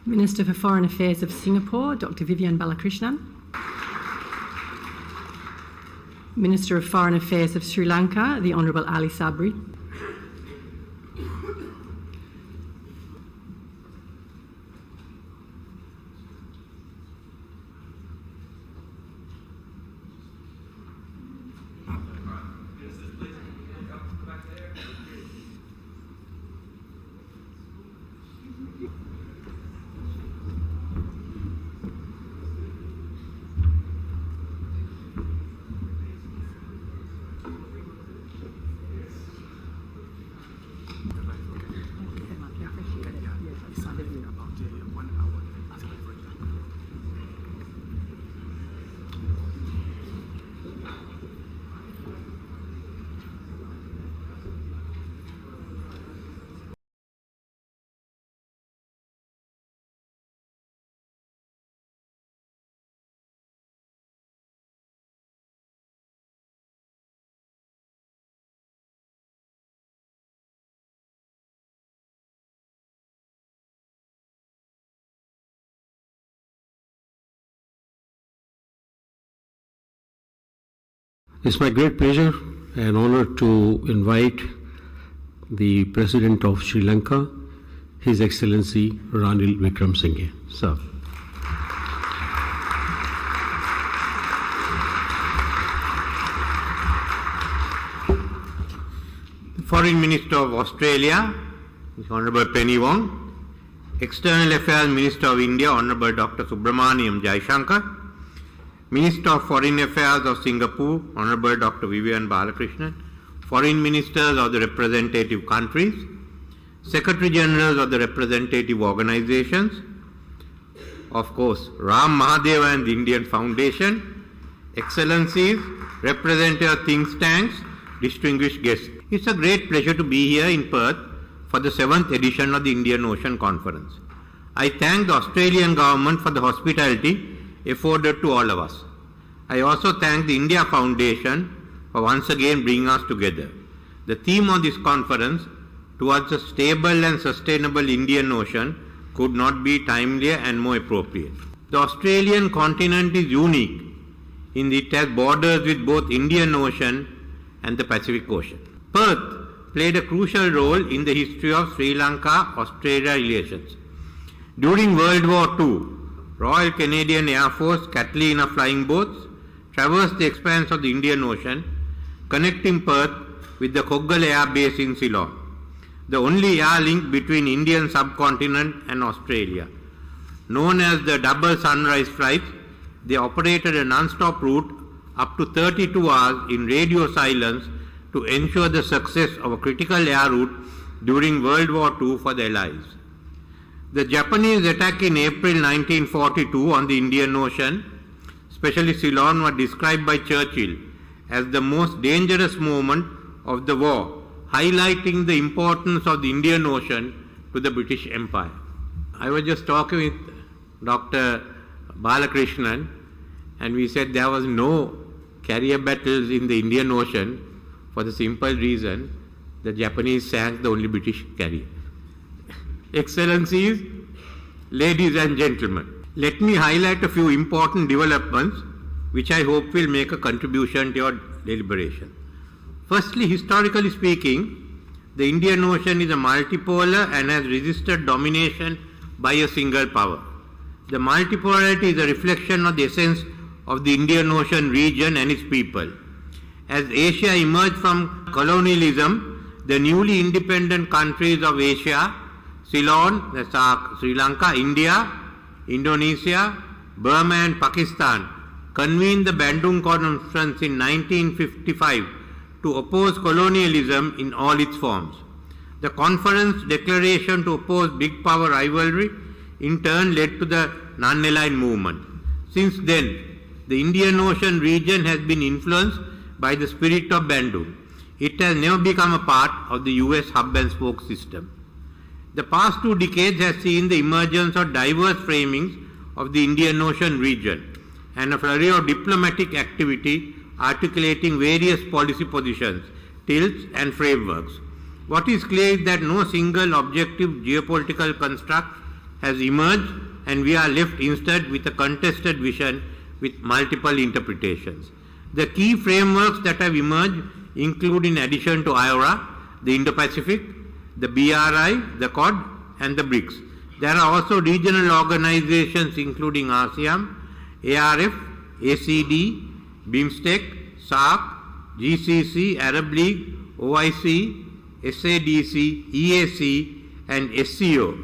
Minister for Foreign Affairs of Singapore, Dr. Vivian Balakrishnan. Minister of Foreign Affairs of Sri Lanka, the Honourable Ali Sabri. It's my great pleasure and honor to invite the President of Sri Lanka, His Excellency Ranil Wickremesinghe. Sir. The Foreign Minister of Australia, His Honourable Penny Wong, External Affairs Minister of India, Honourable Dr. Subramaniam Jaishankar, Minister of Foreign Affairs of Singapore, Honourable Dr. Vivian Balakrishnan, Foreign Ministers of the representative countries, Secretary Generals of the representative organizations, of course, Ram Mahadeva and the Indian Foundation, Excellencies, representative think tanks, distinguished guests. It's a great pleasure to be here in Perth for the 7th edition of the Indian Ocean Conference. I thank the Australian government for the hospitality afforded to all of us. I also thank the India Foundation for once again bringing us together. The theme of this conference, towards a stable and sustainable Indian Ocean, could not be timelier and more appropriate. The Australian continent is unique in that it has borders with both Indian Ocean and the Pacific Ocean. Perth played a crucial role in the history of Sri Lanka-Australia relations. During World War II, Royal Canadian Air Force Catalina flying boats traversed the expanse of the Indian Ocean, connecting Perth with the Koggala Air Base in Ceylon, the only air link between Indian subcontinent and Australia. Known as the double sunrise flights, they operated a non-stop route up to 32 hours in radio silence to ensure the success of a critical air route during World War II for the Allies. The Japanese attack in April 1942 on the Indian Ocean, especially Ceylon, was described by Churchill as the most dangerous moment of the war, highlighting the importance of the Indian Ocean to the British Empire. I was just talking with Dr. Balakrishnan, and we said there was no carrier battles in the Indian Ocean for the simple reason the Japanese sank the only British carrier. Excellencies, ladies and gentlemen, let me highlight a few important developments which I hope will make a contribution to your deliberation. Firstly, historically speaking, the Indian Ocean is a multipolar and has resisted domination by a single power. The multipolarity is a reflection of the essence of the Indian Ocean region and its people. As Asia emerged from colonialism, the newly independent countries of Asia, Ceylon, Sri Lanka, India, Indonesia, Burma and Pakistan, convened the Bandung Conference in 1955 to oppose colonialism in all its forms. The conference declaration to oppose big power rivalry in turn led to the non-aligned movement. Since then, the Indian Ocean region has been influenced by the spirit of Bandung. It has never become a part of the US hub and spoke system. The past 2 decades has seen the emergence of diverse framings of the Indian Ocean region and a flurry of diplomatic activity articulating various policy positions, tilts and frameworks. What is clear is that no single objective geopolitical construct has emerged, and we are left instead with a contested vision with multiple interpretations. The key frameworks that have emerged include, in addition to IORA, the Indo-Pacific, the BRI, the Quad, and the BRICS. There are also regional organizations including ASEAN, ARF, ACD, BIMSTEC, SAARC, GCC, Arab League, OIC, SADC, EAC, and SCO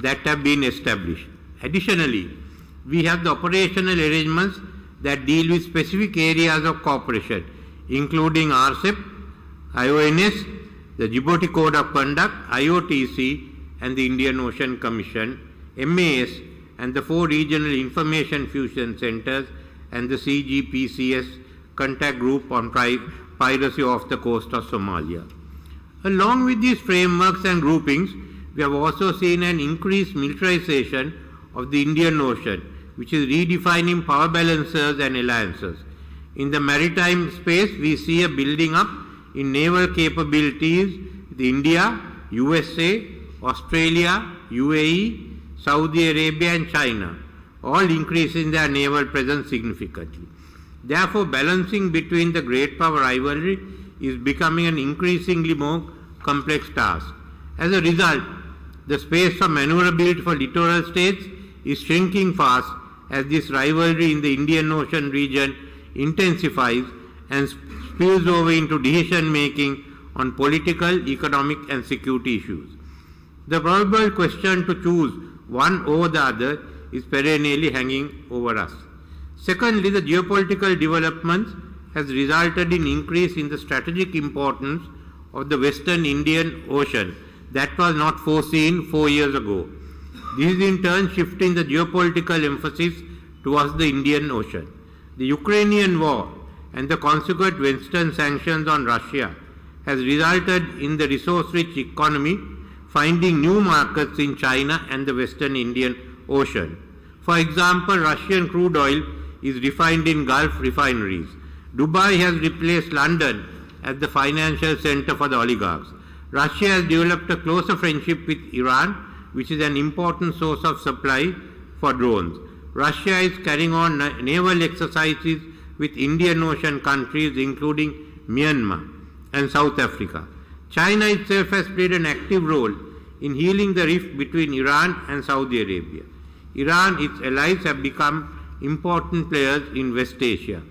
that have been established. Additionally, we have the operational arrangements that deal with specific areas of cooperation, including RCEP, IONS, the Djibouti Code of Conduct, IOTC, and the Indian Ocean Commission, MAS, and the 4 regional information fusion centers, and the CGPCS contact group on piracy off the coast of Somalia. Along with these frameworks and groupings, we have also seen an increased militarization of the Indian Ocean, which is redefining power balancers and alliances. In the maritime space, we see a building up in naval capabilities with India, USA, Australia, UAE, Saudi Arabia, and China, all increasing their naval presence significantly. Therefore, balancing between the great power rivalry is becoming an increasingly more complex task. As a result, the space of maneuverability for littoral states is shrinking fast as this rivalry in the Indian Ocean region intensifies and spills over into decision making on political, economic, and security issues. The probable question to choose one over the other is perennially hanging over us. Secondly, the geopolitical developments has resulted in increase in the strategic importance of the Western Indian Ocean that was not foreseen 4 years ago. This is in turn shifting the geopolitical emphasis towards the Indian Ocean. The Ukrainian war and the consequent Western sanctions on Russia has resulted in the resource-rich economy finding new markets in China and the Western Indian Ocean. For example, Russian crude oil is refined in Gulf refineries. Dubai has replaced London as the financial center for the oligarchs. Russia has developed a closer friendship with Iran, which is an important source of supply for drones. Russia is carrying on naval exercises with Indian Ocean countries including Myanmar and South Africa. China itself has played an active role in healing the rift between Iran and Saudi Arabia. Iran, its allies, have become important players in West Asia.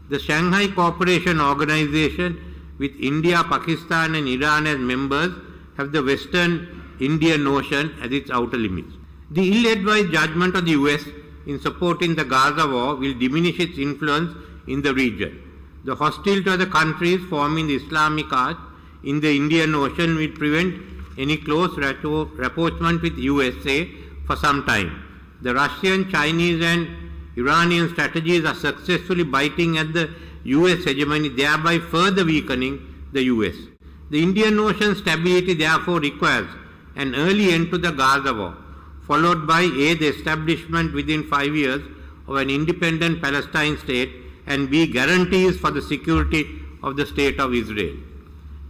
The Shanghai Cooperation Organization, with India, Pakistan, and Iran as members, have the Western Indian Ocean as its outer limits. The ill-advised judgment of the US in supporting the Gaza war will diminish its influence in the region. The hostility of the countries forming the Islamic Arch in the Indian Ocean will prevent any close rapprochement with USA for some time. The Russian, Chinese, and Iranian strategies are successfully biting at the US hegemony, thereby further weakening the US. The Indian Ocean stability therefore requires an early end to the Gaza war, followed by A, the establishment within 5 years of an independent Palestine state, and B, guarantees for the security of the State of Israel.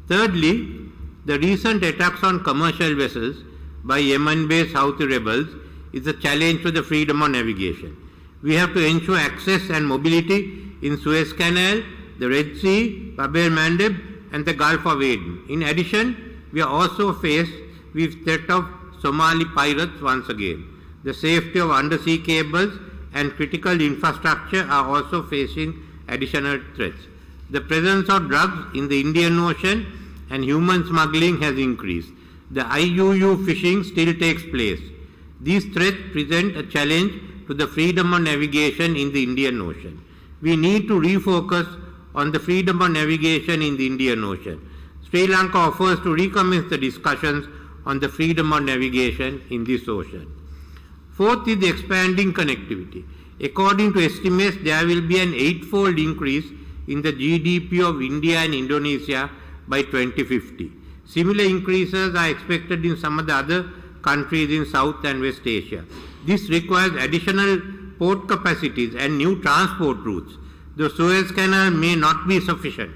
Thirdly, the recent attacks on commercial vessels by Yemen-based Houthi rebels is a challenge to the freedom of navigation. We have to ensure access and mobility in Suez Canal, the Red Sea, Bab el-Mandeb, and the Gulf of Aden. In addition, we are also faced with threat of Somali pirates once again. The safety of undersea cables and critical infrastructure are also facing additional threats. The presence of drugs in the Indian Ocean and human smuggling has increased. The IUU fishing still takes place. These threats present a challenge to the freedom of navigation in the Indian Ocean. We need to refocus on the freedom of navigation in the Indian Ocean. Sri Lanka offers to recommence the discussions on the freedom of navigation in this ocean. Fourth is the expanding connectivity. According to estimates, there will be an 8-fold increase in the GDP of India and Indonesia by 2050. Similar increases are expected in some of the other countries in South and West Asia. This requires additional port capacities and new transport routes. The Suez Canal may not be sufficient.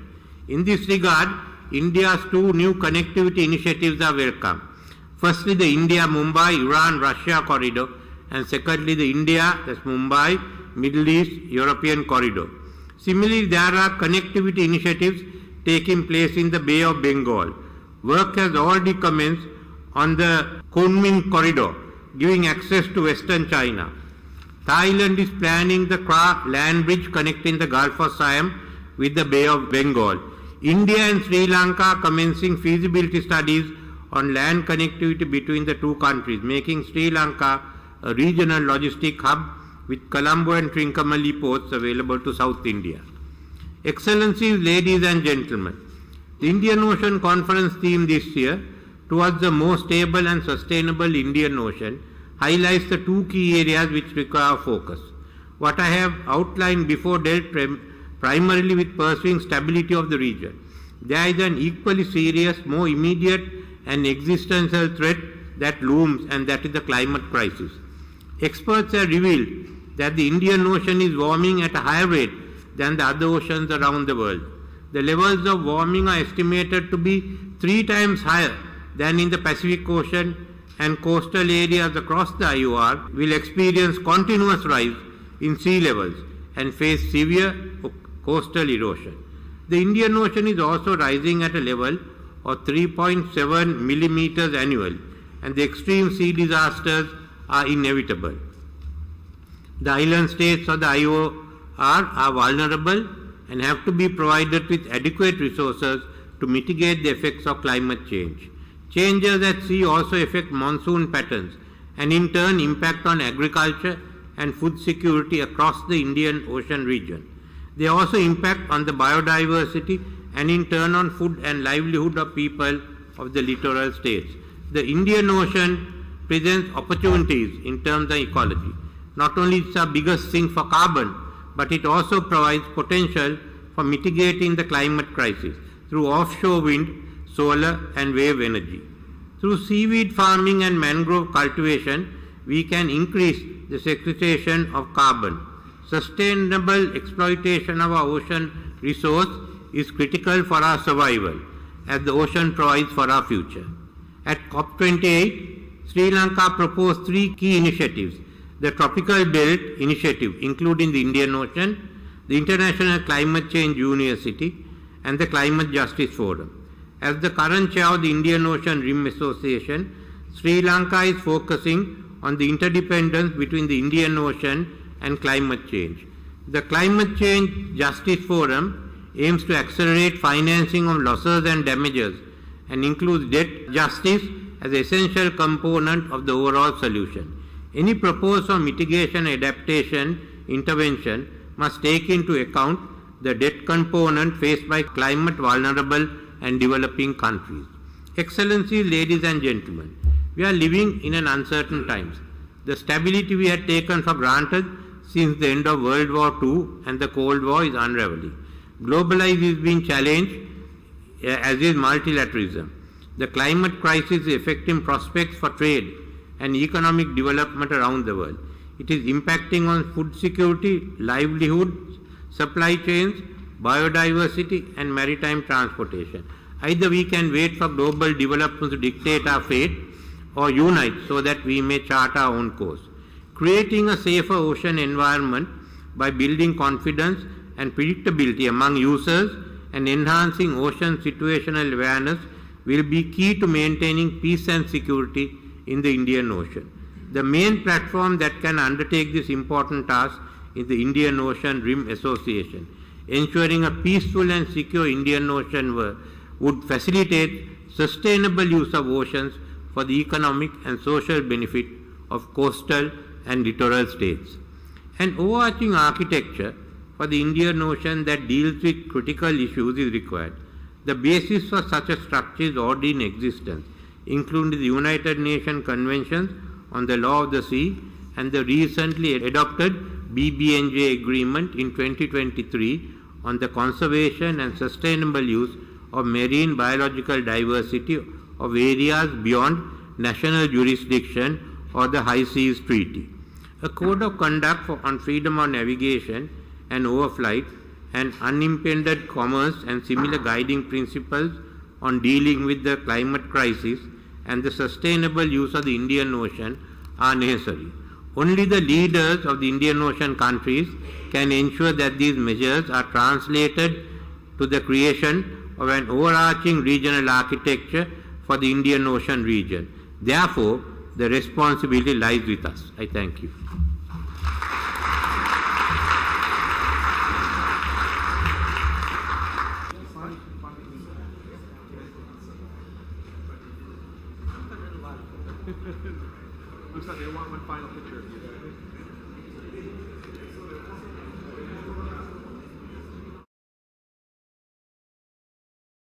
In this regard, India's 2 new connectivity initiatives are welcome. Firstly, the India-Mumbai, Iran-Russia corridor, and secondly, the India, that's Mumbai, Middle East, European corridor. Similarly, there are connectivity initiatives taking place in the Bay of Bengal. Work has already commenced on the Kunming corridor, giving access to Western China. Thailand is planning the Kra land bridge connecting the Gulf of Siam with the Bay of Bengal. India and Sri Lanka commencing feasibility studies on land connectivity between the two countries, making Sri Lanka a regional logistic hub with Colombo and Trincomalee ports available to South India. Excellencies, ladies and gentlemen, the Indian Ocean Conference theme this year, towards the more stable and sustainable Indian Ocean, highlights the two key areas which require focus. What I have outlined before dealt primarily with pursuing stability of the region. There is an equally serious, more immediate and existential threat that looms, and that is the climate crisis. Experts have revealed that the Indian Ocean is warming at a higher rate than the other oceans around the world. The levels of warming are estimated to be 3 times higher than in the Pacific Ocean, and coastal areas across the IOR will experience continuous rise in sea levels and face severe coastal erosion. The Indian Ocean is also rising at a level of 3.7 millimeters annually, and the extreme sea disasters are inevitable. The island states of the IOR are vulnerable and have to be provided with adequate resources to mitigate the effects of climate change. Changes at sea also affect monsoon patterns and in turn impact on agriculture and food security across the Indian Ocean region. They also impact on the biodiversity and in turn on food and livelihood of people of the littoral states. The Indian Ocean presents opportunities in terms of ecology. Not only is it the biggest sink for carbon, but it also provides potential for mitigating the climate crisis through offshore wind, solar and wave energy. Through seaweed farming and mangrove cultivation, we can increase the sequestration of carbon. Sustainable exploitation of our ocean resource is critical for our survival, as the ocean provides for our future. At COP28, Sri Lanka proposed 3 key initiatives: the Tropical Belt Initiative, including the Indian Ocean, the International Climate Change University, and the Climate Justice Forum. As the current chair of the Indian Ocean Rim Association, Sri Lanka is focusing on the interdependence between the Indian Ocean and climate change. The Climate Change Justice Forum aims to accelerate financing of losses and damages and includes debt justice as an essential component of the overall solution. Any proposal of mitigation and adaptation intervention must take into account the debt component faced by climate vulnerable and developing countries. Excellencies, ladies and gentlemen, we are living in an uncertain times. The stability we had taken for granted since the end of World War II and the Cold War is unraveling. Globalization is being challenged, as is multilateralism. The climate crisis is affecting prospects for trade and economic development around the world. It is impacting on food security, livelihoods, supply chains, biodiversity and maritime transportation. Either we can wait for global development to dictate our fate or unite so that we may chart our own course. Creating a safer ocean environment by building confidence and predictability among users and enhancing ocean situational awareness will be key to maintaining peace and security in the Indian Ocean. The main platform that can undertake this important task is the Indian Ocean Rim Association. Ensuring a peaceful and secure Indian Ocean would facilitate sustainable use of oceans for the economic and social benefit of coastal and littoral states. An overarching architecture for the Indian Ocean that deals with critical issues is required. The basis for such a structure is already in existence, including the United Nations Conventions on the Law of the Sea and the recently adopted BBNJ Agreement in 2023 on the conservation and sustainable use of marine biological diversity of areas beyond national jurisdiction or the High Seas Treaty. A code of conduct on freedom of navigation and overflight and unimpeded commerce and similar guiding principles on dealing with the climate crisis and the sustainable use of the Indian Ocean are necessary. Only the leaders of the Indian Ocean countries can ensure that these measures are translated to the creation of an overarching regional architecture for the Indian Ocean region. Therefore, the responsibility lies with us. I thank you. Looks like they want one final picture of you.